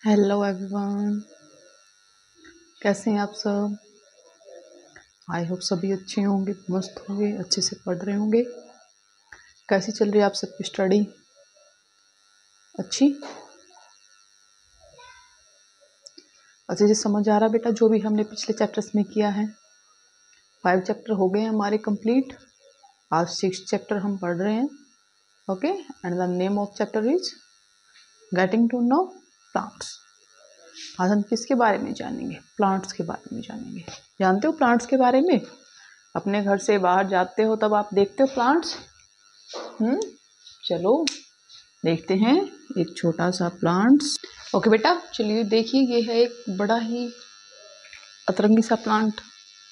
Hello everyone, कैसे हैं आप सब। आई होप सभी अच्छे होंगे, मस्त होंगे, अच्छे से पढ़ रहे होंगे। कैसी चल रही है आप सबकी स्टडी? अच्छी, अच्छे से समझ आ रहा बेटा जो भी हमने पिछले चैप्टर्स में किया है। 5 चैप्टर हो गए हमारे कंप्लीट। आज 6 चैप्टर हम पढ़ रहे हैं। Okay, and the name of chapter is getting to know plants. आज हम किसके बारे में जानेंगे? प्लांट्स के बारे में जानेंगे। जानते हो प्लांट्स के बारे में? अपने घर से बाहर जाते हो तब आप देखते हो प्लांट्स। चलो देखते हैं एक छोटा सा प्लांट्स। ओके बेटा, चलिए देखिए, ये है एक बड़ा ही अतरंगी सा प्लांट।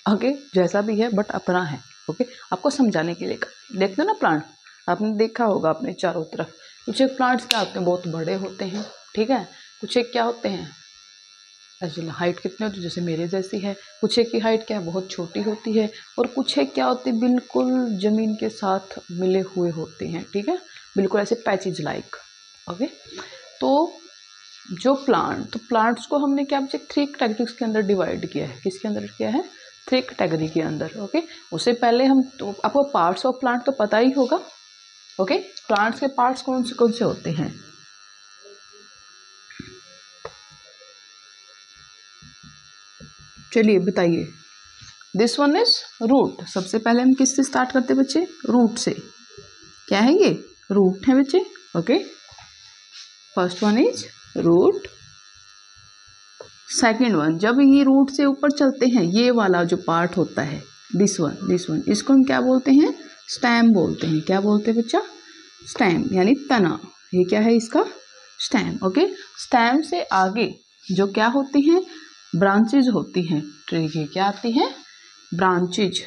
ओके, जैसा भी है बट अपना है। ओके, आपको समझाने के लिए देखते हो ना प्लांट, आपने देखा होगा अपने चारों तरफ। कुछ एक प्लांट्स क्या होते हैं, बहुत बड़े होते हैं, ठीक है। कुछ एक क्या होते हैं, एक्चुअली हाइट कितने होती है, जैसे मेरे जैसी है। कुछ एक की हाइट क्या है, बहुत छोटी होती है। और कुछ एक क्या होते हैं, बिल्कुल ज़मीन के साथ मिले हुए होते हैं, ठीक है, बिल्कुल ऐसे पैचेज लाइक। ओके, तो जो प्लांट्स को हमने क्या 3 कैटेगरीज के अंदर डिवाइड किया है। किसके अंदर किया है? 3 कैटेगरी के अंदर। ओके, उससे पहले हम तो आपको पार्ट्स ऑफ प्लांट तो पता ही होगा। ओके, प्लांट्स के पार्ट्स कौन से होते हैं? चलिए बताइए। This one is root. सबसे पहले हम किससे स्टार्ट करते हैं बच्चे? रूट से। क्या है ये? रूट है बच्चे। Okay, first one is root. Second one, जब ये रूट से ऊपर चलते हैं, ये वाला जो पार्ट होता है, दिस वन, इसको हम क्या बोलते हैं? स्टेम बोलते हैं। क्या बोलते हैं बच्चा? स्टेम, यानी तना। ये क्या है इसका? स्टेम। ओके, स्टेम से आगे जो क्या होती हैं? ब्रांचेज होती हैं ट्री की। क्या आती हैं? ब्रांचेज।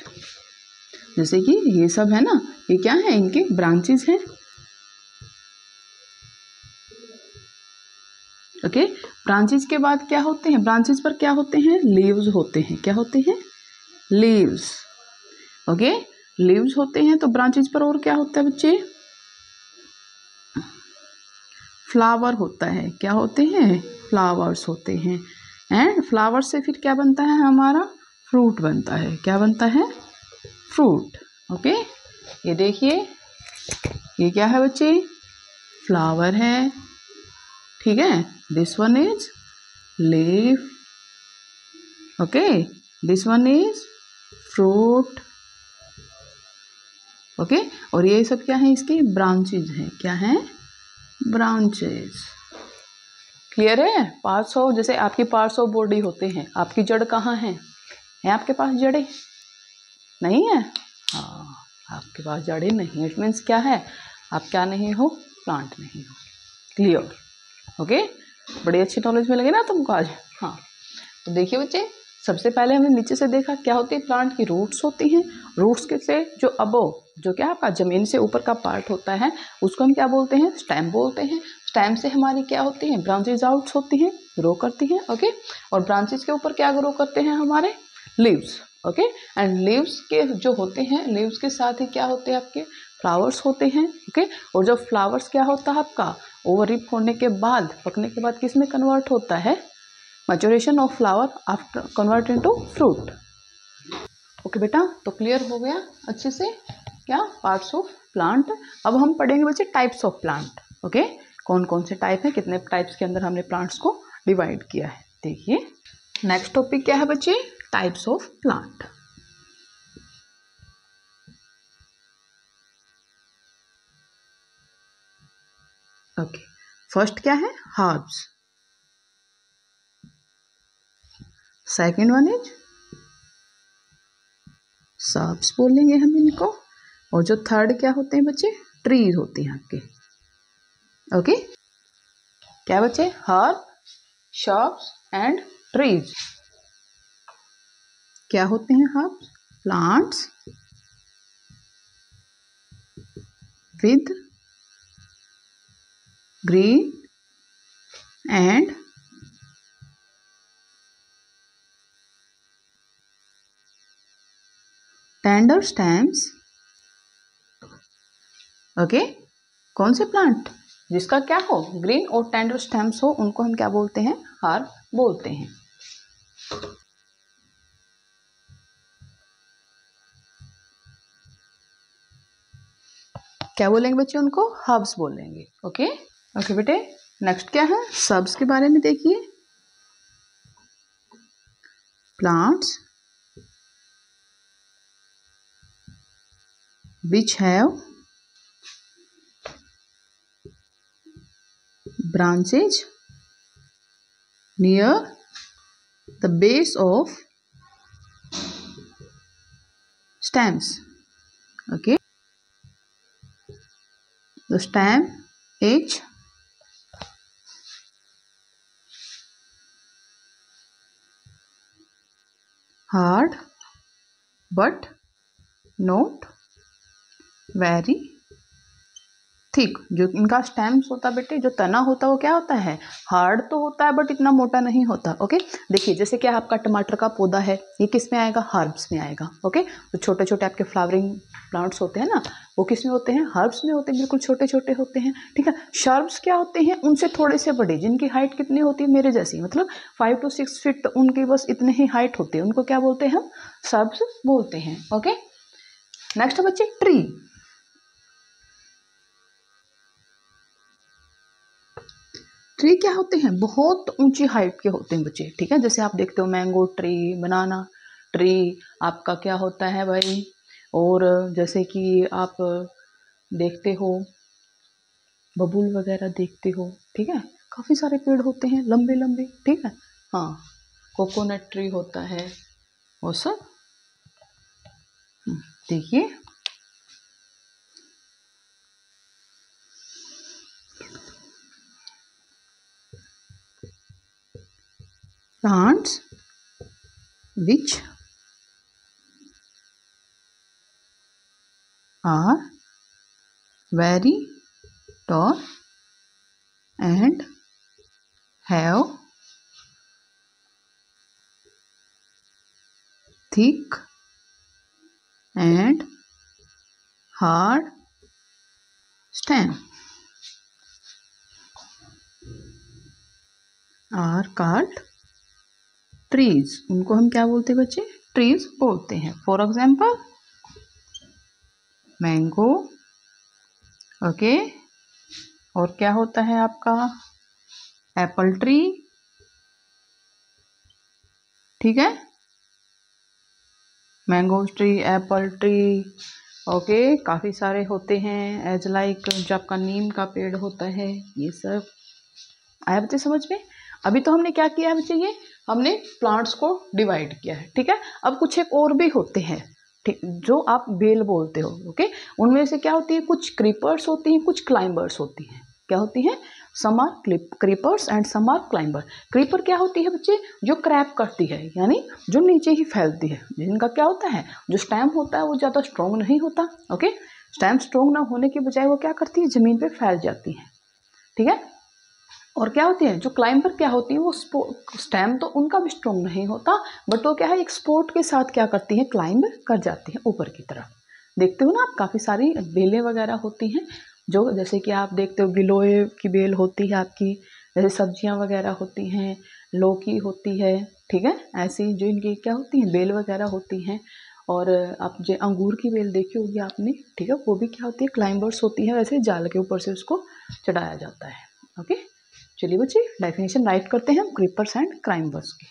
जैसे कि ये सब है ना, ये क्या है? इनके ब्रांचेज हैं। ओके, ब्रांचेज के बाद क्या होते हैं? ब्रांचेज पर क्या होते हैं? लीव्स होते हैं। क्या होते हैं? लीव्स। ओके, लीव्स होते हैं। तो ब्रांचेज पर और क्या होता है बच्चे? फ्लावर होता है। क्या होते हैं? फ्लावर्स होते हैं। एंड फ्लावर से फिर क्या बनता है हमारा? फ्रूट बनता है। क्या बनता है? फ्रूट। ओके, ये देखिए, ये क्या है बच्चे? फ्लावर है, ठीक है। This one is leaf. Okay, this one is fruit. Okay, और ये सब क्या है? इसकी ब्रांचेज हैं। क्या है? ब्रांचेज। क्लियर है? पार्ट्स ऑफ, जैसे आपकी पार्ट्स ऑफ बॉडी होते हैं, आपकी जड़ कहाँ है आपके पास जड़ें? नहीं है। हाँ, आपके पास जड़ें नहीं। इट मीन्स क्या है? आप क्या नहीं हो? प्लांट नहीं हो। क्लियर? ओके, बड़ी अच्छी नॉलेज मिलेगी ना तुमको आज। हाँ, तो देखिए बच्चे, सबसे पहले हमने नीचे से देखा क्या होती है? प्लांट की रूट्स होती हैं। रूट्स के से जो अबव, जो क्या आपका जमीन से ऊपर का पार्ट होता है, उसको हम क्या बोलते हैं? स्टेम बोलते हैं। स्टेम से हमारी क्या होती हैं? ब्रांचेज आउट्स होती हैं, ग्रो करती हैं। ओके, और ब्रांचेज के ऊपर क्या ग्रो करते हैं? हमारे लीव्स। ओके, एंड लीव्स के जो होते हैं, लीव्स के साथ ही क्या होते हैं? आपके फ्लावर्स होते हैं। ओके, और जब फ्लावर्स क्या होता है आपका? ओवर रिप होने के बाद, पकने के बाद किस में कन्वर्ट होता है? Maturation of flower after convert into fruit. Okay बेटा, तो क्लियर हो गया अच्छे से क्या? Parts of plant. अब हम पढ़ेंगे बच्चे टाइप्स ऑफ प्लांट। ओके, कौन कौन से टाइप है, कितने टाइप्स के अंदर हमने प्लांट्स को डिवाइड किया है। देखिए, नेक्स्ट टॉपिक क्या है बच्चे? Types of plant. Okay, first क्या है? Herbs. Second one is shrubs बोलेंगे हम इनको। और जो थर्ड क्या होते हैं बच्चे? ट्रीज होते हैं आपके। ओके, क्या बच्चे? Herb, shrubs and trees. क्या होते हैं herbs? Plants with green and tender stems. Okay, कौन से प्लांट? जिसका क्या हो, ग्रीन और टेंडर स्टेम्स हो, उनको हम क्या बोलते हैं, हर्ब बोलते हैं। क्या बोलेंगे बच्चे, उनको हर्ब्स बोलेंगे। ओके ओके बेटे, नेक्स्ट क्या है, सब्स के बारे में देखिए। Plants which have branches near the base of stems. Okay, the stem is hard but not very thick. जो इनका स्टेम्स होता है बेटे, जो तना होता है वो क्या होता है, हार्ड तो होता है बट इतना मोटा नहीं होता। ओके, देखिए जैसे क्या आपका टमाटर का पौधा है, ये किस में आएगा, हर्ब्स में आएगा। ओके, तो छोटे छोटे आपके फ्लावरिंग प्लांट्स होते हैं ना, वो किस में होते हैं, हर्ब्स में होते हैं, बिल्कुल छोटे छोटे होते हैं। ठीक है, शर्ब्स क्या होते हैं, उनसे थोड़े से बड़े, जिनकी हाइट कितनी होती है, मेरे जैसी, मतलब 5 to 6 फीट उनकी बस इतने ही हाइट होती है, उनको क्या बोलते हैं हम, शर्ब्स बोलते हैं। ओके, नेक्स्ट बच्चे, ट्री। ट्री क्या होते हैं, बहुत ऊंची हाइट के होते हैं बच्चे। ठीक है, जैसे आप देखते हो मैंगो ट्री, बनाना ट्री, आपका क्या होता है भाई, और जैसे कि आप देखते हो बबूल वगैरह देखते हो। ठीक है, काफ़ी सारे पेड़ होते हैं लंबे लंबे। ठीक है, हाँ, कोकोनट ट्री होता है वो सब। देखिए plants which are very tall and have thick and hard stem are called trees। उनको हम क्या बोलते हैं बच्चे, ट्रीज बोलते हैं। For example mango. ओके, और क्या होता है आपका, एप्पल ट्री। ठीक है, mango tree, Apple tree. Okay, काफ़ी सारे होते हैं, एज लाइक जो आपका नीम का पेड़ होता है, ये सब आया बच्चे समझ में। अभी तो हमने क्या किया है बच्चे, ये हमने प्लांट्स को डिवाइड किया है। ठीक है, अब कुछ एक और भी होते हैं, ठीक, जो आप बेल बोलते हो। ओके, उनमें से क्या होती है, कुछ क्रीपर्स होती हैं, कुछ क्लाइंबर्स होती हैं। क्या होती हैं, some are creepers and some are climber. Creeper क्या होती है बच्चे, जो क्रैप करती है, यानी जो नीचे ही फैलती है, जिनका क्या होता है, जो स्टेम होता है वो ज़्यादा स्ट्रॉन्ग नहीं होता। ओके, स्टेम स्ट्रॉन्ग ना होने की बजाय वो क्या करती है, ज़मीन पे फैल जाती है। ठीक है, और क्या होती है, जो क्लाइंबर क्या होती है, वो स्टेम तो उनका भी स्ट्रॉन्ग नहीं होता, बट वो क्या है, एक स्पोर्ट के साथ क्या करती है, क्लाइंब कर जाती है ऊपर की तरफ। देखते हो ना आप, काफ़ी सारी बेलें वगैरह होती हैं, जो जैसे कि आप देखते हो गिलोय की बेल होती है आपकी, जैसे सब्जियां वगैरह होती हैं, लौकी होती है। ठीक है, ऐसी जो इनकी क्या होती हैं, बेल वगैरह होती हैं। और आप जो अंगूर की बेल देखी होगी आपने, ठीक है, वो भी क्या होती है, क्लाइंबर्स होती है, वैसे जाल के ऊपर से उसको चढ़ाया जाता है। ओके, चलिए बच्चे डेफिनेशन राइट करते हैं हम क्रीपर्स एंड क्लाइंबर्स की।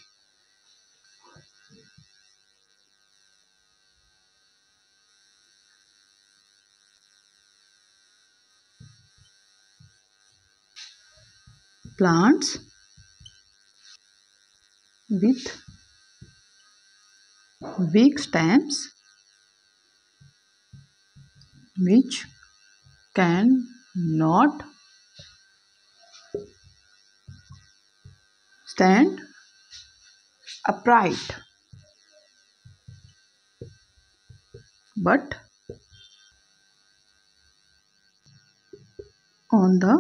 Plants with weak stems which can not stand upright but on the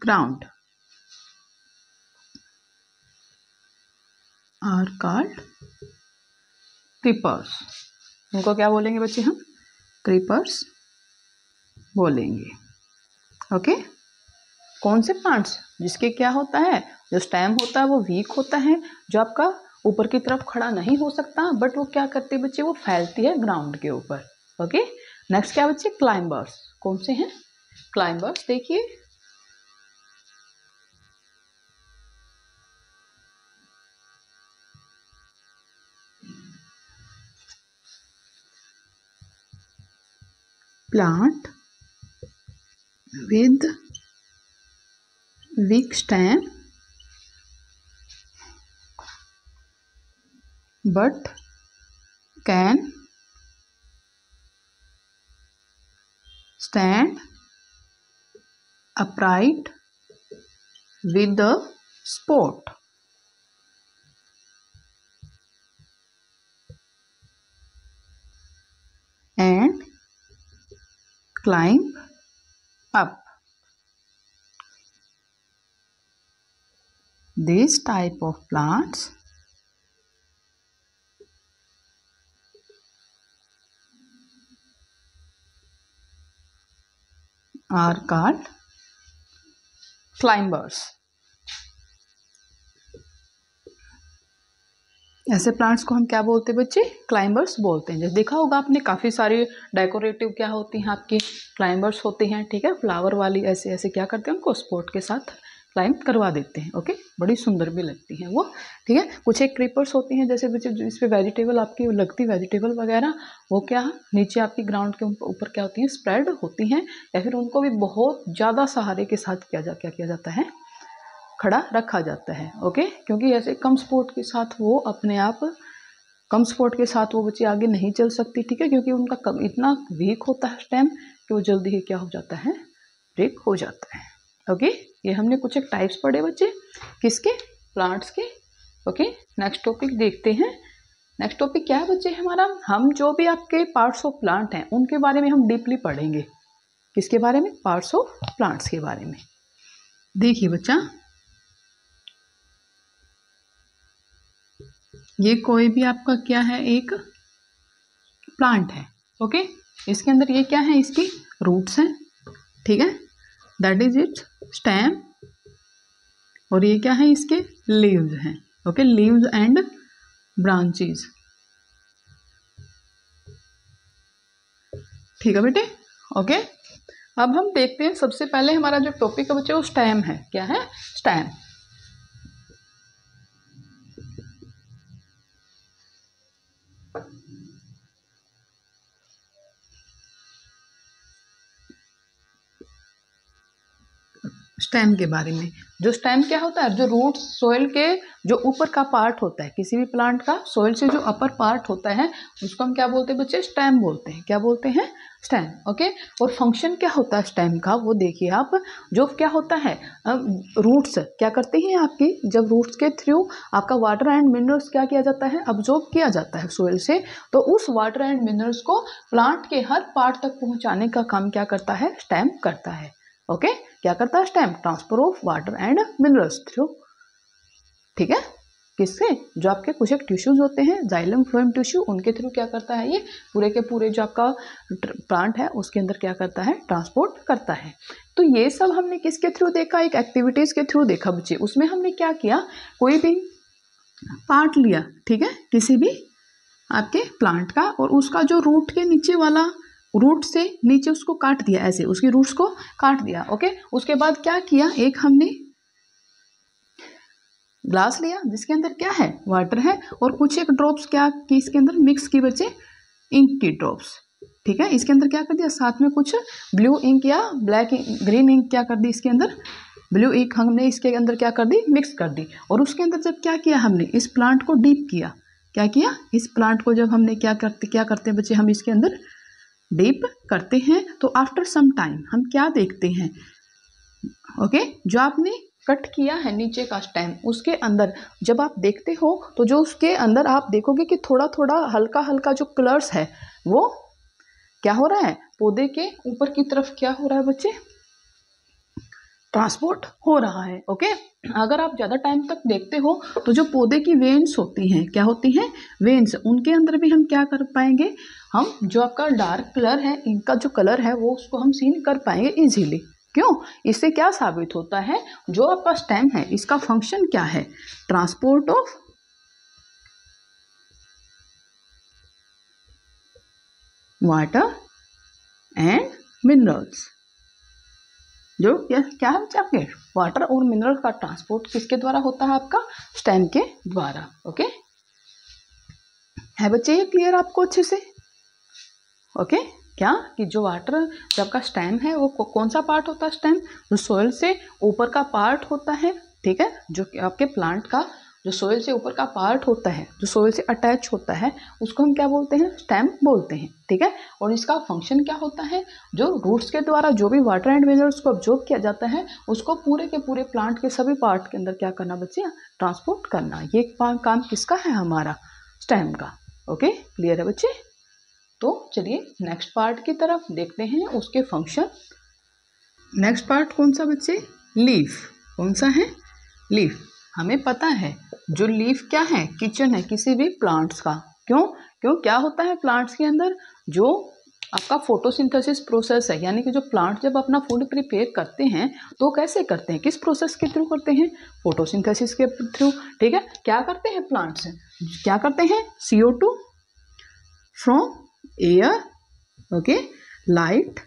ground are called creepers। उनको क्या बोलेंगे बच्चे हम, क्रीपर्स बोलेंगे। ओके, कौन से प्लांट्स जिसके क्या होता है, जो स्टेम होता है वो वीक होता है, जो आपका ऊपर की तरफ खड़ा नहीं हो सकता, बट वो क्या करते हैं बच्चे, वो फैलती है ग्राउंड के ऊपर। ओके, नेक्स्ट क्या बच्चे, क्लाइंबर्स। कौन से हैं क्लाइंबर्स, देखिए plant with weak stem but can stand upright with the support. And climb up. This type of plants are called climbers. ऐसे प्लांट्स को हम क्या बोलते हैं बच्चे, क्लाइंबर्स बोलते हैं। जैसे देखा होगा आपने, काफ़ी सारी डेकोरेटिव क्या होती हैं आपकी, क्लाइंबर्स होते हैं, ठीक है, फ्लावर वाली ऐसे ऐसे क्या करते हैं, उनको स्पोर्ट के साथ क्लाइंब करवा देते हैं। ओके, बड़ी सुंदर भी लगती हैं वो, ठीक है। कुछ एक क्रीपर्स होती हैं जैसे बच्चे जिस पे वेजिटेबल आपकी लगती, वेजिटेबल वगैरह, वो क्या नीचे आपकी ग्राउंड के ऊपर क्या होती हैं, स्प्रेड होती हैं, या फिर उनको भी बहुत ज़्यादा सहारे के साथ क्या किया जाता है, खड़ा रखा जाता है। ओके, क्योंकि ऐसे कम सपोर्ट के साथ वो अपने आप, कम सपोर्ट के साथ वो बच्चे आगे नहीं चल सकती, ठीक है, क्योंकि उनका इतना वीक होता है स्टेम कि वो जल्दी ही क्या हो जाता है, ब्रेक हो जाता है। ओके, ये हमने कुछ एक टाइप्स पढ़े बच्चे, किसके, प्लांट्स के। ओके, नेक्स्ट टॉपिक देखते हैं। नेक्स्ट टॉपिक क्या है बच्चे हमारा, हम जो भी आपके पार्ट्स ऑफ प्लांट हैं उनके बारे में हम डीपली पढ़ेंगे। किसके बारे में, पार्ट्स ऑफ प्लांट्स के बारे में। देखिए बच्चा, ये कोई भी आपका क्या है, एक प्लांट है। ओके, इसके अंदर ये क्या है, इसकी रूट्स हैं, ठीक है, दैट इज इट्स स्टेम, और ये क्या है, इसके लीव्स हैं। ओके, लीव्स एंड ब्रांचेस, ठीक है बेटे। ओके, अब हम देखते हैं, सबसे पहले हमारा जो टॉपिक है बच्चे वो स्टेम है। क्या है, स्टेम। स्टेम के बारे में, जो स्टेम क्या होता है, जो रूट सोइल के जो ऊपर का पार्ट होता है किसी भी प्लांट का, सोइल से जो अपर पार्ट होता है उसको हम क्या बोलते हैं बच्चे, स्टेम बोलते हैं। क्या बोलते हैं, स्टेम। ओके, और फंक्शन क्या होता है स्टेम का, वो देखिए आप, जो क्या होता है, रूट्स क्या करते हैं आपकी, जब रूट्स के थ्रू आपका वाटर एंड मिनरल्स क्या किया जाता है, अब्जॉर्ब किया जाता है सोइल से, तो उस वाटर एंड मिनरल्स को प्लांट के हर पार्ट तक पहुंचाने का काम क्या करता है, स्टेम करता है। ओके, क्या करता है stem, transfer of water and minerals through, ठीक है, किससे, जो आपके कुछ एक टिश्यूज होते हैं, जाइलम फ्लोएम टिश्यू, उनके थ्रू क्या करता है, ये पूरे के पूरे जो आपका प्लांट है उसके अंदर क्या करता है, ट्रांसपोर्ट करता है। तो ये सब हमने किसके थ्रू देखा, एक एक्टिविटीज के थ्रू देखा बच्चे। उसमें हमने क्या किया, कोई भी पार्ट लिया, ठीक है, किसी भी आपके प्लांट का, और उसका जो रूट के नीचे वाला, रूट से नीचे उसको काट दिया, ऐसे उसकी रूट्स को काट दिया। ओके, उसके बाद क्या किया, एक हमने ग्लास लिया जिसके अंदर क्या है, वाटर है, और कुछ एक ड्रॉप्स क्या की इसके अंदर मिक्स की बच्चे, इंक की ड्रॉप्स, ठीक है, इसके अंदर क्या कर दिया, साथ में कुछ ब्लू इंक या ब्लैक ग्रीन इंक क्या कर दी, इसके अंदर ब्लू इंक हमने इसके अंदर क्या कर दी, मिक्स कर दी, और उसके अंदर जब क्या किया हमने, इस प्लांट को डीप किया। क्या किया, इस प्लांट को जब हमने क्या करते हैं बच्चे, हम इसके अंदर डीप करते हैं, तो आफ्टर सम टाइम हम क्या देखते हैं, ओके, जो आपने कट किया है नीचे का स्टेम, उसके अंदर जब आप देखते हो तो जो उसके अंदर आप देखोगे कि थोड़ा थोड़ा हल्का हल्का जो कलर्स है वो क्या हो रहा है, पौधे के ऊपर की तरफ क्या हो रहा है बच्चे, ट्रांसपोर्ट हो रहा है। ओके, अगर आप ज़्यादा टाइम तक देखते हो तो जो पौधे की वेन्स होती हैं, क्या होती हैं, वेन्स, उनके अंदर भी हम क्या कर पाएंगे, हम जो आपका डार्क कलर है, इनका जो कलर है वो उसको हम सीन कर पाएंगे इजीली। क्यों? इससे क्या साबित होता है, जो आपका स्टेम है इसका फंक्शन क्या है, transport of water and minerals. जो क्या है बच्चे, आपके वाटर और मिनरल का ट्रांसपोर्ट किसके द्वारा होता है, आपका स्टेम के द्वारा। ओके, है बच्चे ये क्लियर आपको अच्छे से? ओके, क्या कि जो वाटर, जो आपका स्टेम है वो कौन सा पार्ट होता है, स्टेम जो सोइल से ऊपर का पार्ट होता है, ठीक है, जो आपके प्लांट का जो सोइल से ऊपर का पार्ट होता है, जो सोइल से अटैच होता है, उसको हम क्या बोलते हैं, स्टेम बोलते हैं, ठीक है। और इसका फंक्शन क्या होता है, जो रूट्स के द्वारा जो भी वाटर एंड मिनरल्स को अब्जॉर्ब किया जाता है उसको पूरे के पूरे प्लांट के सभी पार्ट के अंदर क्या करना बच्चे, ट्रांसपोर्ट करना। ये काम किसका है, हमारा स्टेम का। ओके, क्लियर है बच्चे? तो चलिए नेक्स्ट पार्ट की तरफ देखते हैं, उसके फंक्शन। नेक्स्ट पार्ट कौन सा बच्चे, लीफ। कौन सा है, लीफ। हमें पता है जो लीफ क्या है, किचन है किसी भी प्लांट्स का। क्यों क्या होता है प्लांट्स के अंदर, जो आपका फोटोसिंथेसिस प्रोसेस है, यानी कि जो प्लांट जब अपना फूड प्रिपेयर करते हैं तो कैसे करते हैं, किस प्रोसेस के थ्रू करते हैं, फोटोसिंथेसिस के थ्रू, ठीक है। क्या करते हैं प्लांट्स, क्या करते हैं, CO2 from air, okay, light,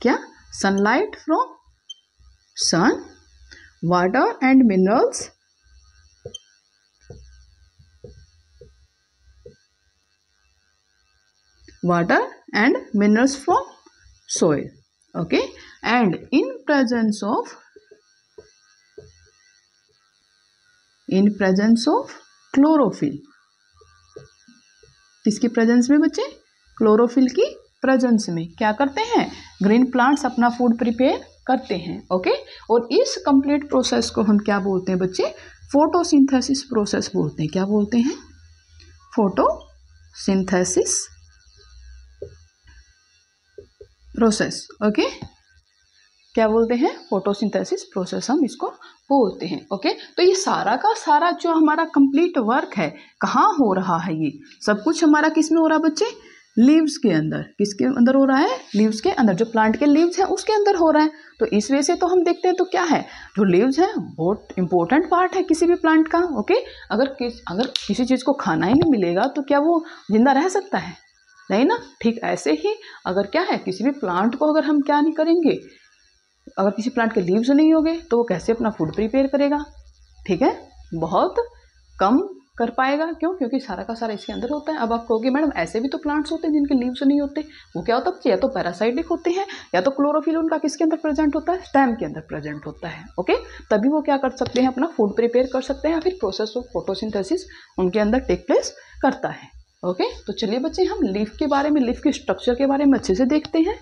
क्या, sunlight from sun, water and minerals, water and minerals from soil, okay, and in presence of chlorophyll, किसकी प्रेजेंस में बच्चे, क्लोरोफिल की प्रेजेंस में क्या करते हैं, ग्रीन प्लांट्स अपना फूड प्रिपेयर करते हैं। ओके, और इस कंप्लीट प्रोसेस को हम क्या बोलते हैं बच्चे, फोटोसिंथेसिस प्रोसेस बोलते हैं। क्या बोलते हैं, फोटोसिंथेसिस प्रोसेस। ओके, क्या बोलते हैं, फोटोसिंथेसिस प्रोसेस हम इसको बोलते हैं। ओके, तो ये सारा का सारा जो हमारा कंप्लीट वर्क है कहाँ हो रहा है, ये सब कुछ हमारा किस में हो रहा है बच्चे, लीव्स के अंदर। किसके अंदर हो रहा है, लीव्स के अंदर, जो प्लांट के लीव्स हैं उसके अंदर हो रहा है। तो इस वजह से तो हम देखते हैं तो क्या है, जो लीव्स है बहुत इंपॉर्टेंट पार्ट है किसी भी प्लांट का। ओके, अगर किसी चीज़ को खाना ही नहीं मिलेगा तो क्या वो जिंदा रह सकता है, नहीं ना। ठीक ऐसे ही अगर क्या है, किसी भी प्लांट को अगर हम क्या नहीं करेंगे, अगर किसी प्लांट के लीव्स नहीं होंगे तो वो कैसे अपना फूड प्रिपेयर करेगा, ठीक है, बहुत कम कर पाएगा। क्योंकि सारा का सारा इसके अंदर होता है। अब आप कहोगे मैडम ऐसे भी तो प्लांट्स होते हैं जिनके लीव्स नहीं होते, वो क्या होता है, या तो पैरासाइटिक होते हैं या तो क्लोरोफिल उनका किसके अंदर प्रेजेंट होता है, स्टेम के अंदर प्रेजेंट होता है। ओके, तभी वो क्या कर सकते हैं, अपना फूड प्रिपेयर कर सकते हैं, या फिर प्रोसेस ऑफ फोटोसिंथेसिस उनके अंदर टेक प्लेस करता है। ओके, तो चलिए बच्चे हम लीफ के बारे में, लीफ के स्ट्रक्चर के बारे में अच्छे से देखते हैं।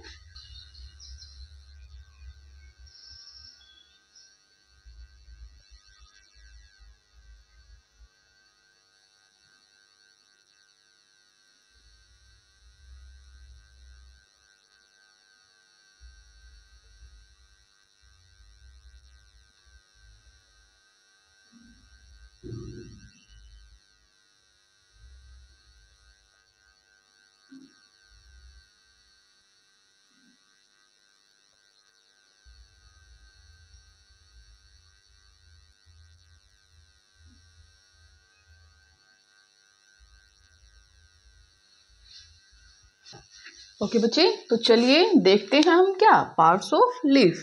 ओके बच्चे, तो चलिए देखते हैं हम क्या, पार्ट्स ऑफ लीफ।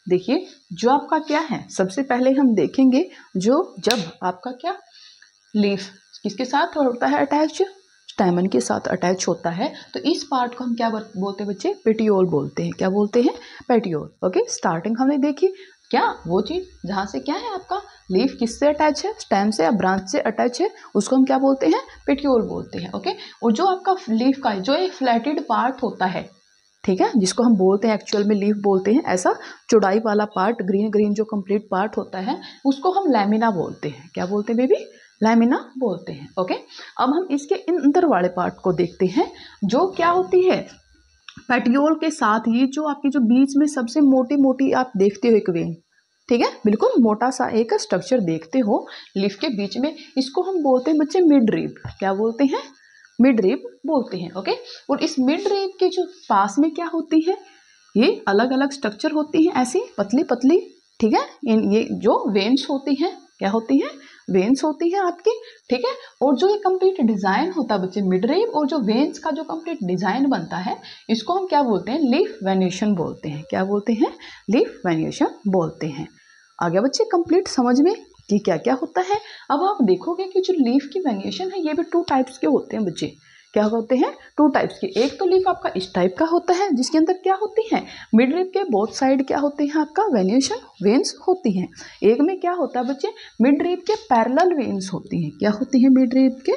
देखिए जो आपका क्या है, सबसे पहले हम देखेंगे जो जब आपका क्या लीफ किसके साथ होता है अटैच, स्टैमन के साथ अटैच होता है, तो इस पार्ट को हम क्या बोलते हैं बच्चे, पेटियोल बोलते हैं। क्या बोलते हैं, पेटियोल। ओके, स्टार्टिंग हमने देखी क्या, वो चीज जहाँ से क्या है आपका लीफ किससे अटैच है, स्टेम से या ब्रांच से अटैच है, उसको हम क्या बोलते हैं, पेटियोल बोलते हैं। ओके, और जो आपका लीफ का जो एक फ्लैटेड पार्ट होता है, ठीक है, जिसको हम बोलते हैं एक्चुअल में लीफ बोलते हैं, ऐसा चौड़ाई वाला पार्ट, ग्रीन ग्रीन जो कंप्लीट पार्ट होता है उसको हम लैमिना बोलते हैं। क्या बोलते हैं बेबी, लैमिना बोलते हैं। ओके, अब हम इसके अंदर वाले पार्ट को देखते हैं, जो क्या होती है, पेटियोल के साथ ही जो आपकी जो बीच में सबसे मोटी मोटी आप देखते हो एक वेन, ठीक है, बिल्कुल मोटा सा एक स्ट्रक्चर देखते हो लीफ के बीच में, इसको हम बोलते हैं बच्चे मिड रीब। क्या बोलते हैं? मिड रीब बोलते हैं। ओके, और इस मिड रीब के जो पास में क्या होती है, ये अलग अलग स्ट्रक्चर होती हैं ऐसी पतली पतली। ठीक है, इन ये जो वेन्स होती हैं, क्या होती हैं? वेन्स होती है आपकी। ठीक है, और जो ये कंप्लीट डिजाइन होता है बच्चे मिड रीब और जो वेन्स का जो कंप्लीट डिजाइन बनता है, इसको हम क्या बोलते हैं? लीफ वेन्यूएशन बोलते हैं। क्या बोलते हैं? लीफ वेन्यूएशन बोलते हैं। आ गया बच्चे कंप्लीट समझ में कि क्या क्या होता है। अब आप देखोगे कि जो लीफ की वेन्यूएशन है ये भी 2 टाइप्स के होते हैं बच्चे। क्या होते हैं? 2 टाइप्स के। एक तो लीफ आपका इस टाइप का होता है जिसके अंदर क्या होती है? मिड रीब के बोथ साइड क्या होते हैं? आपका वेन्यूएशन वेन्स होती हैं। एक में क्या होता है बच्चे? मिड रीब के पैरेलल वेन्स होती हैं। क्या होती हैं? मिड रीब के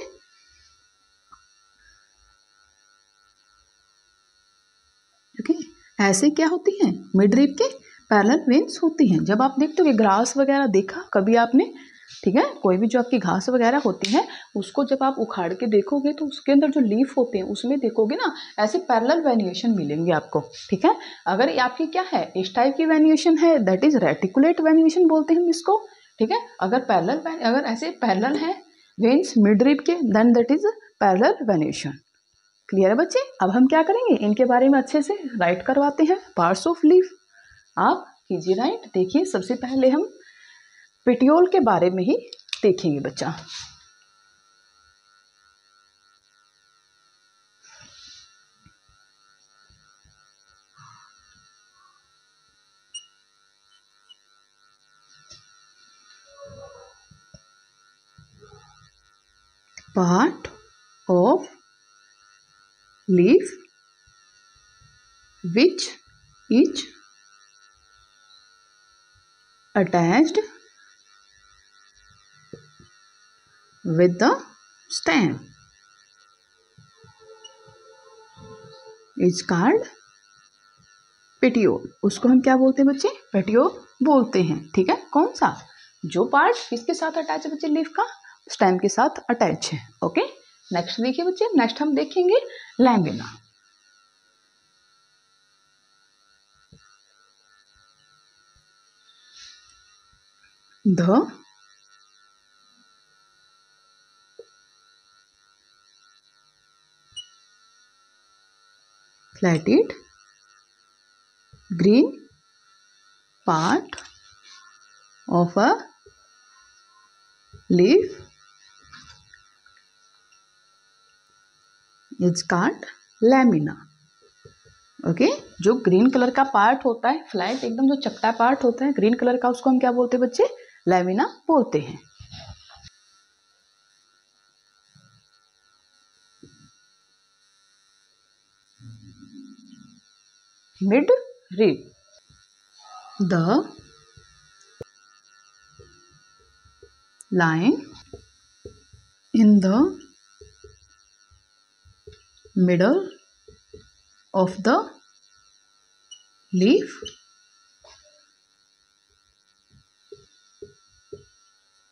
ऐसे क्या होती हैं? मिड रीब के पैरेलल वेन्स होती हैं। जब आप देखते हो कि ग्रास वगैरह देखा कभी आपने, ठीक है, कोई भी जो आपकी घास वगैरह होती है उसको जब आप उखाड़ के देखोगे तो उसके अंदर जो लीफ होते हैं उसमें देखोगे ना ऐसे पैरेलल वेन्यूएशन मिलेंगे आपको। ठीक है, अगर ये आपकी क्या है? इस टाइप की वेन्यूएशन है, दैट इज रेटिकुलेट वेन्यूएशन बोलते हैं हम इसको। ठीक है, अगर ऐसे पैरेलल है वेन्स मिड रीब के, then that is parallel venation. Clear है बच्चे? अब हम क्या करेंगे, इनके बारे में अच्छे से राइट करवाते हैं। पार्ट्स ऑफ लीफ आप कीजिए राइट। देखिए, सबसे पहले हम पेटियोल के बारे में ही देखेंगे बच्चा। Part of leaf which is attached with the stem is called petiole. उसको हम क्या बोलते हैं बच्चे? पेटियोल बोलते हैं। ठीक है, कौन सा? जो पार्ट किसके साथ अटैच है बच्चे? लीफ का स्टेम के साथ अटैच है। ओके, नेक्स्ट देखिए बच्चे, नेक्स्ट हम देखेंगे lamina. The flatted green part of a leaf is called lamina। Okay, जो ग्रीन कलर का पार्ट होता है, फ्लैट एकदम जो चपटा पार्ट होता है ग्रीन कलर का, उसको हम क्या बोलते हैं बच्चे? लैमिना बोलते हैं। Mid रीब, the line in the middle of the leaf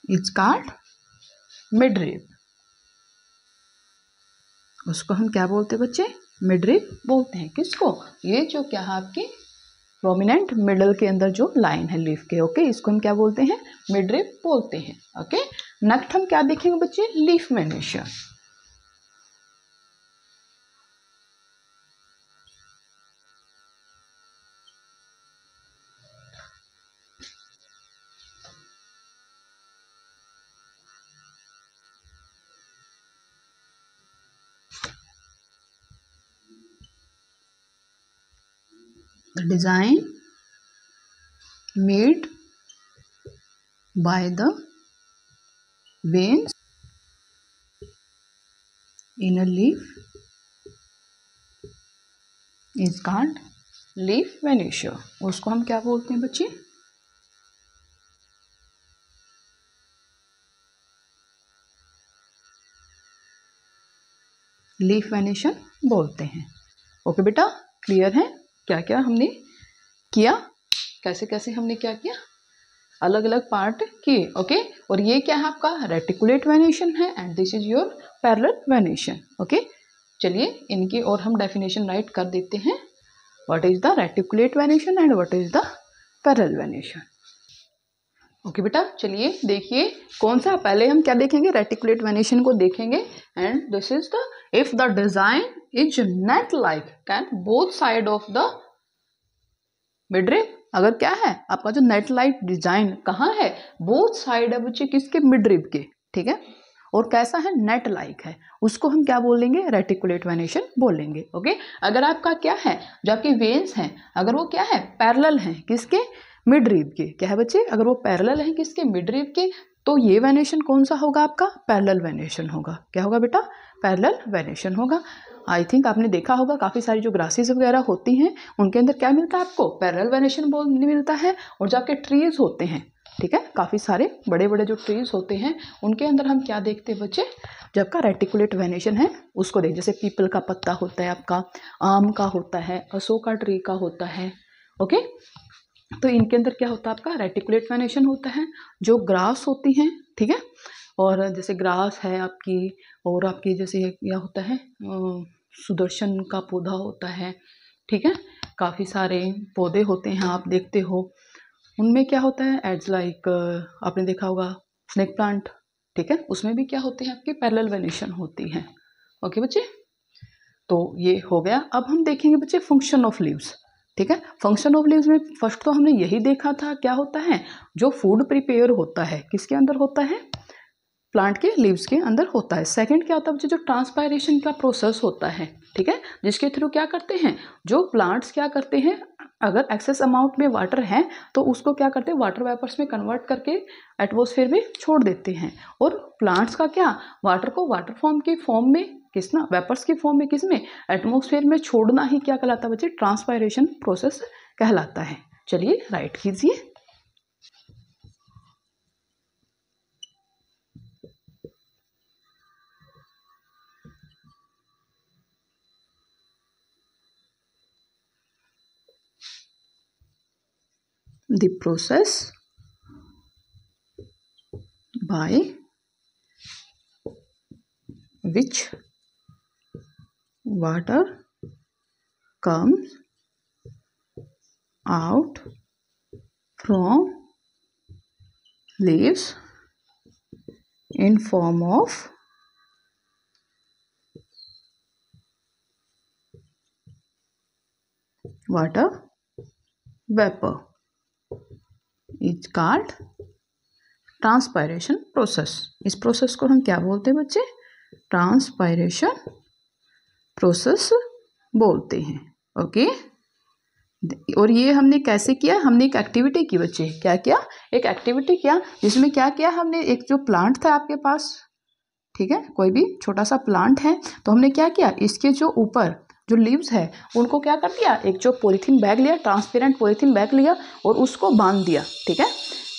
is called midrib। उसको हम क्या बोलते हैं बच्चे? मिडरिब बोलते हैं। किसको? ये जो क्या है आपकी प्रोमिनेंट मिडल के अंदर जो लाइन है लीफ के। ओके, इसको हम क्या बोलते हैं? मिडरिब बोलते हैं। ओके, नेक्स्ट हम क्या देखेंगे बच्चे? Leaf वेन्यूएशन। The design made by the veins in a leaf is called leaf venetia। उसको हम क्या बोलते हैं बच्चे? लीफ वेनेशन बोलते हैं। ओके बेटा, क्लियर है क्या क्या हमने किया, कैसे कैसे हमने क्या किया, अलग अलग पार्ट किए। ओके, और ये क्या है आपका? रेटिकुलेट वेनेशन है and this is your parallel venation. Okay, चलिए इनकी और हम डेफिनेशन राइट कर देते हैं। What is the reticulate venation and what is the parallel venation? Okay बेटा, चलिए देखिए कौन सा, पहले हम क्या देखेंगे, रेटिकुलेट वेनेशन को देखेंगे। And this is the, if the design is net like can both side of the midrib, अगर क्या है आपका जो नेट लाइट डिजाइन कहाँ है, बोथ साइड है बच्चे किसके, मिडरिब के, ठीक है, और कैसा है, नेट लाइक है, उसको हम क्या बोलेंगे, रेटिकुलेट वेनेशन बोलेंगे। ओके, अगर आपका क्या है, जो आपके वेन्स हैं अगर वो क्या है, पैरेलल हैं किसके, मिडरिब के, क्या है बच्चे, अगर वो पैरेलल हैं किसके, मिडरिब के, तो ये वेनेशन कौन सा होगा आपका, पैरेलल वेनेशन होगा। क्या होगा बेटा, पैरेलल वेनेशन होगा। आई थिंक आपने देखा होगा काफ़ी सारी जो ग्रासेस वगैरह होती हैं उनके अंदर क्या मिलता है आपको, पैरेलल वेनेशन मिलता है। और जो आपके ट्रीज होते हैं, ठीक है, काफ़ी सारे बड़े बड़े जो ट्रीज होते हैं उनके अंदर हम क्या देखते हैं बच्चे, जब का रेटिकुलेट वेनेशन है उसको देख, जैसे पीपल का पत्ता होता है आपका, आम का होता है, अशोका ट्री का होता है। ओके, तो इनके अंदर क्या होता है आपका, रेटिकुलेट वेनेशन होता है। जो ग्रास होती हैं, ठीक है, और जैसे ग्रास है आपकी, और आपकी जैसे क्या होता है, सुदर्शन का पौधा होता है, ठीक है, काफ़ी सारे पौधे होते हैं आप देखते हो, उनमें क्या होता है, एज लाइक आपने देखा होगा स्नेक प्लांट, ठीक है, उसमें भी क्या होते हैं आपकी पैरेलल वेनेशन होती है। ओके बच्चे, तो ये हो गया। अब हम देखेंगे बच्चे फंक्शन ऑफ लीव्स, ठीक है, फंक्शन ऑफ लीव्स में फर्स्ट तो हमने यही देखा था, क्या होता है, जो फूड प्रिपेयर होता है किसके अंदर होता है, प्लांट के लीव्स के अंदर होता है। सेकंड क्या होता है बच्चे, जो ट्रांसपायरेशन का प्रोसेस होता है, ठीक है, जिसके थ्रू क्या करते हैं, जो प्लांट्स क्या करते हैं, अगर एक्सेस अमाउंट में वाटर है तो उसको क्या करते हैं, वाटर वेपर्स में कन्वर्ट करके एटमॉस्फेयर में छोड़ देते हैं। और प्लांट्स का क्या, वाटर को वाटर फॉर्म की फॉर्म में, किस ना, वेपर्स की फॉर्म में, किस में, एटमॉस्फेयर में छोड़ना ही क्या कहलाता है बच्चे, ट्रांसपायरेशन प्रोसेस कहलाता है। चलिए राइट कीजिए। The process by which water comes out from leaves in form of water vapor is called transpiration process. इस प्रोसेस को हम क्या बोलते हैं बच्चे, ट्रांसपायरेशन प्रोसेस बोलते हैं। ओके, और ये हमने कैसे किया, हमने एक एक्टिविटी की बच्चे, क्या किया, एक एक्टिविटी किया, जिसमें क्या किया हमने, एक जो प्लांट था आपके पास, ठीक है, कोई भी छोटा सा प्लांट है, तो हमने क्या किया, इसके जो ऊपर जो लीव्स है उनको क्या कर दिया, एक जो पॉलीथीन बैग लिया, ट्रांसपेरेंट पॉलीथीन बैग लिया और उसको बांध दिया, ठीक है,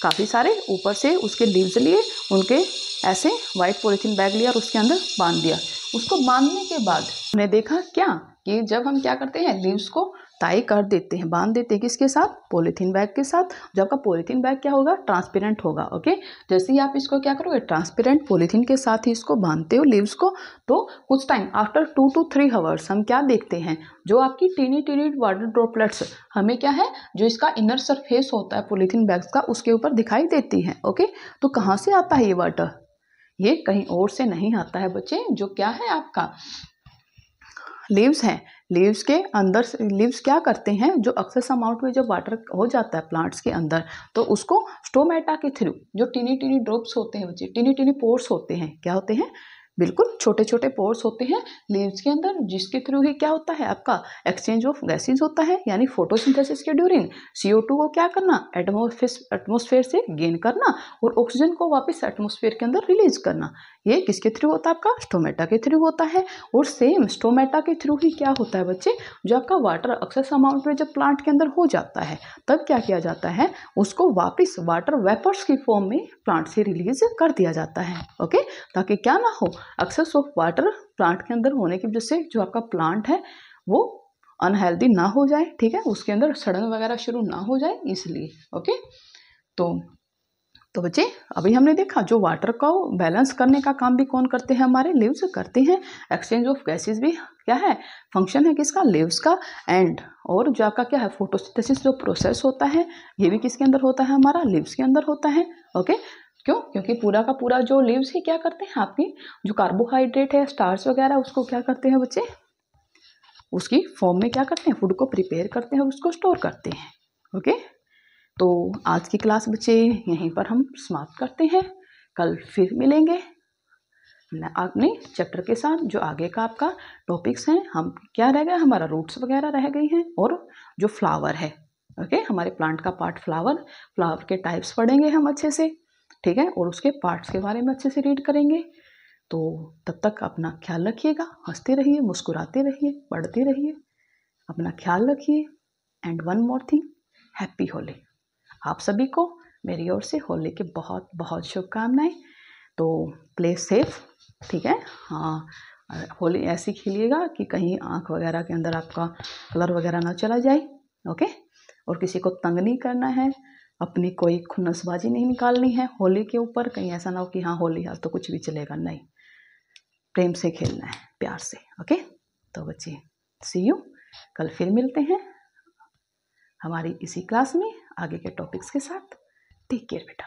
काफ़ी सारे ऊपर से उसके लीव्स लिए, उनके ऐसे वाइट पॉलीथीन बैग लिया और उसके अंदर बांध दिया। उसको बांधने के बाद हमने देखा क्या, कि जब हम क्या करते हैं, लीव्स को टाई कर देते हैं, बांध देते हैं, किसके साथ, पॉलीथीन बैग के साथ। जब आपका पॉलीथीन बैग क्या होगा, ट्रांसपेरेंट होगा। ओके, जैसे ही आप इसको क्या करोगे, ट्रांसपेरेंट पॉलीथीन के साथ ही इसको बांधते हो लीव्स को, तो कुछ टाइम आफ्टर 2 to 3 आवर्स हम क्या देखते हैं, जो आपकी टीनी टीनी वाटर ड्रॉपलेट्स हमें क्या है, जो इसका इनर सरफेस होता है पॉलीथीन बैग्स का, उसके ऊपर दिखाई देती है। ओके, तो कहाँ से आता है ये वाटर, ये कहीं और से नहीं आता है बच्चे, जो क्या है आपका लीव्स हैं, लीव्स के अंदर से, लीव्स क्या करते हैं, जो एक्सेस अमाउंट में जब वाटर हो जाता है प्लांट्स के अंदर, तो उसको स्टोमेटा के थ्रू, जो टीनी टीनी ड्रॉप्स होते हैं बच्चे, टीनी टीनी पोर्स होते हैं, क्या होते हैं, बिल्कुल छोटे छोटे पोर्स होते हैं लीव्स के अंदर, जिसके थ्रू ही क्या होता है आपका एक्सचेंज ऑफ गैसेज होता है, यानी फोटोसिंथेसिस के ड्यूरिंग CO2 को क्या करना, एटमॉस्फेयर से गेन करना और ऑक्सीजन को वापस एटमॉस्फेयर के अंदर रिलीज करना। ये किसके थ्रू होता है, आपका स्टोमेटा के थ्रू होता है। और सेम स्टोमेटा के थ्रू ही क्या होता है बच्चे, जो आपका वाटर एक्सेस अमाउंट में जब प्लांट के अंदर हो जाता है, तब क्या किया जाता है, उसको वापस वाटर वेपर्स की फॉर्म में प्लांट से रिलीज कर दिया जाता है। ओके, ताकि क्या ना हो, एक्सेस ऑफ वाटर प्लांट के अंदर होने की वजह से जो आपका प्लांट है वो अनहेल्दी ना हो जाए, ठीक है, उसके अंदर सड़न वगैरह शुरू ना हो जाए, इसलिए। ओके, तो तो बच्चे अभी हमने देखा जो वाटर को बैलेंस करने का काम भी कौन करते हैं, हमारे लीव्स करते हैं। एक्सचेंज ऑफ गैसेस भी क्या है, फंक्शन है किसका, लीव्स का। एंड और जो आपका क्या है, फोटोसिंथेसिस जो प्रोसेस होता है ये भी किसके अंदर होता है, हमारा लीव्स के अंदर होता है। ओके, क्यों, क्योंकि पूरा का पूरा जो लीव्स है क्या करते हैं, आपकी जो कार्बोहाइड्रेट है, स्टार्च वगैरह, उसको क्या करते हैं बच्चे, उसकी फॉर्म में क्या करते हैं, फूड को प्रिपेयर करते हैं और उसको स्टोर करते हैं। ओके, तो आज की क्लास बच्चे यहीं पर हम समाप्त करते हैं। कल फिर मिलेंगे अपने चैप्टर के साथ। जो आगे का आपका टॉपिक्स हैं, हम क्या रह गया, हमारा रूट्स वगैरह रह गई हैं और जो फ्लावर है। ओके, हमारे प्लांट का पार्ट फ्लावर के टाइप्स पढ़ेंगे हम अच्छे से, ठीक है, और उसके पार्ट्स के बारे में अच्छे से रीड करेंगे। तो तब तक अपना ख्याल रखिएगा, हंसते रहिए, मुस्कुराते रहिए, पढ़ते रहिए, अपना ख्याल रखिए। And one more thing, happy Holi. आप सभी को मेरी ओर से होली की बहुत बहुत शुभकामनाएं। तो प्ले सेफ, ठीक है, हाँ, होली ऐसी खेलिएगा कि कहीं आँख वगैरह के अंदर आपका कलर वगैरह ना चला जाए। ओके, और किसी को तंग नहीं करना है, अपनी कोई खुन्नसबाजी नहीं निकालनी है होली के ऊपर। कहीं ऐसा ना हो कि हाँ होली आज तो कुछ भी चलेगा, नहीं, प्रेम से खेलना है, प्यार से। ओके, तो बच्चे सी यू, कल फिर मिलते हैं हमारी इसी क्लास में आगे के टॉपिक्स के साथ। टेक केयर बेटा।